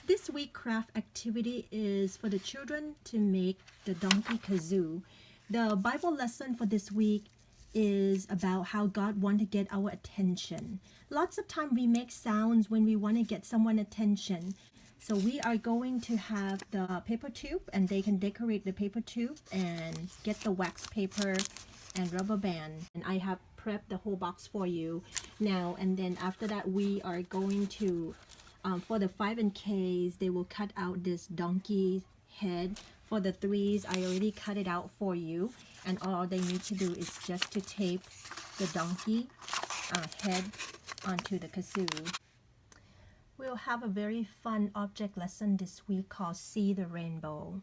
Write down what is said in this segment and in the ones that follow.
This week craft activity is for the children to make the donkey kazoo. The Bible lesson for this week is about how God wants to get our attention. Lots of time we make sounds when we want to get someone's attention. So we are going to have the paper tube, and they can decorate the paper tube and get the wax paper and rubber band. And I have prepped the whole box for you now. And then after that, we are going to for the 5 and K's, they will cut out this donkey head. For the 3's, I already cut it out for you, and all they need to do is just to tape the donkey head onto the kazoo. We'll have a very fun object lesson this week called See the Rainbow.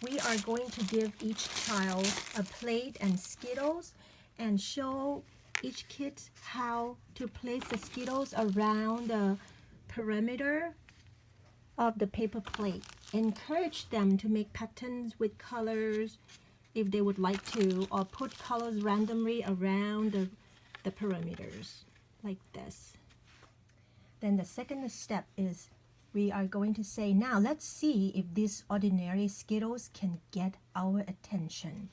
We are going to give each child a plate and Skittles and show each kid how to place the Skittles around the perimeter of the paper plate. Encourage them to make patterns with colors if they would like to, or put colors randomly around the perimeters like this. Then the second step is we are going to say, now let's see if these ordinary Skittles can get our attention.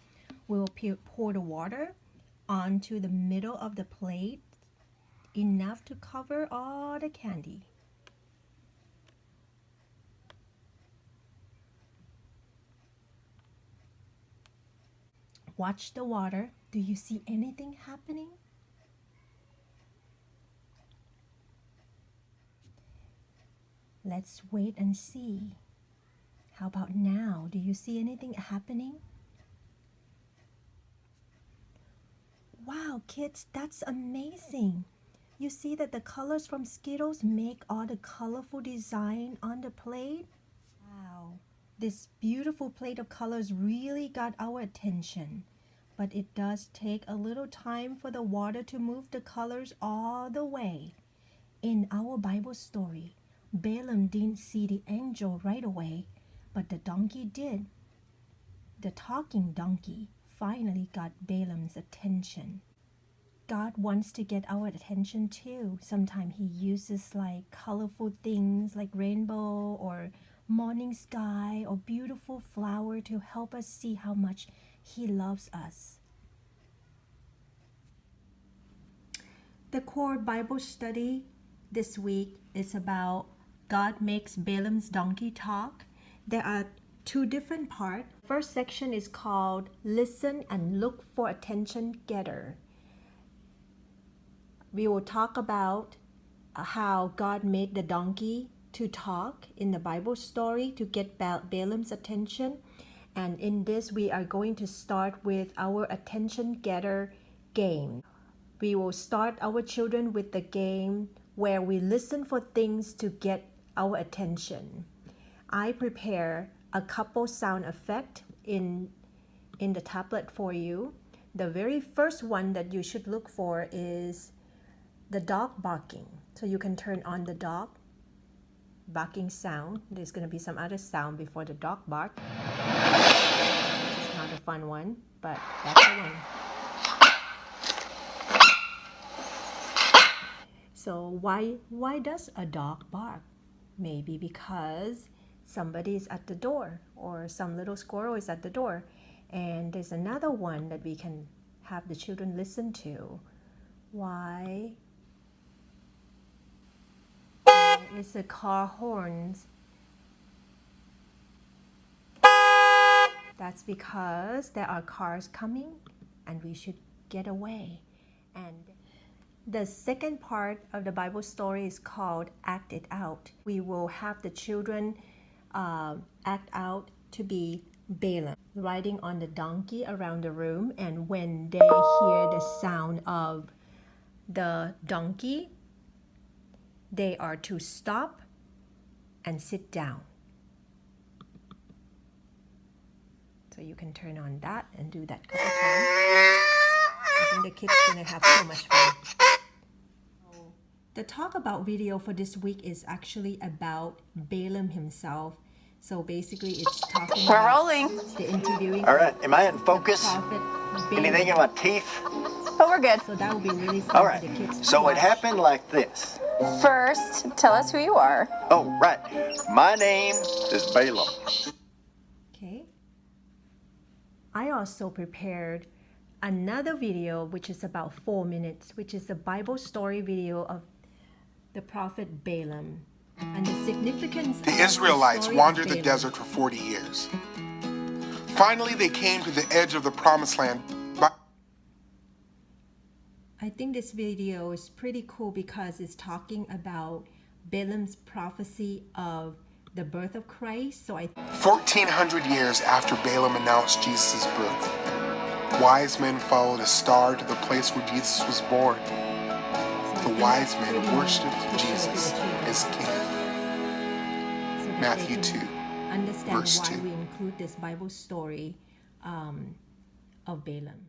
We'll pour the water onto the middle of the plate, enough to cover all the candy. Watch the water. Do you see anything happening? Let's wait and see. How about now? Do you see anything happening? Wow, kids, that's amazing. You see that the colors from Skittles make all the colorful design on the plate? Wow, this beautiful plate of colors really got our attention. But it does take a little time for the water to move the colors all the way. In our Bible story, Balaam didn't see the angel right away, but the donkey did. The talking donkey finally got Balaam's attention. God wants to get our attention too. Sometimes he uses like colorful things like rainbow or morning sky or beautiful flower to help us see how much he loves us. The core Bible study this week is about God makes Balaam's donkey talk. There are 2 different parts. First section is called Listen and Look for Attention Getter. We will talk about how God made the donkey to talk in the Bible story to get Balaam's attention. And in this, we are going to start with our attention getter game. We will start our children with the game where we listen for things to get our attention. I prepare a couple sound effects in the tablet for you. The very first one that you should look for is the dog barking. So you can turn on the dog barking sound. There's going to be some other sound before the dog bark. It's not a fun one, but that's the one. So why does a dog bark? Maybe because somebody is at the door or some little squirrel is at the door. And there's another one that we can have the children listen to. Why? It's a car horns. That's because there are cars coming and we should get away. And the second part of the Bible story is called Act It Out. We will have the children act out to be Balaam, riding on the donkey around the room, and when they hear the sound of the donkey, they are to stop and sit down. So you can turn on that and do that couple times. I think the kids are going to have so much fun. The talk about video for this week is actually about Balaam himself. So basically it's talking We're about rolling. the interviewing. All right, am I in focus? Prophet Anything in Balaam. my teeth? But we're good. So that would be really fun All for right, the kids to so it watch. happened like this. First, tell us who you are. Oh, right. My name is Balaam. Okay. I also prepared another video which is about 4 minutes, which is a Bible story video of the prophet Balaam and the significance The of Israelites story wandered of the Balaam. desert for 40 years. Finally, they came to the edge of the promised land. I think this video is pretty cool because it's talking about Balaam's prophecy of the birth of Christ. So 1,400 years after Balaam announced Jesus' birth, wise men followed a star to the place where Jesus was born. The wise men worshipped Jesus as King. so that Matthew they 2, can understand verse why 2. we include this Bible story of Balaam.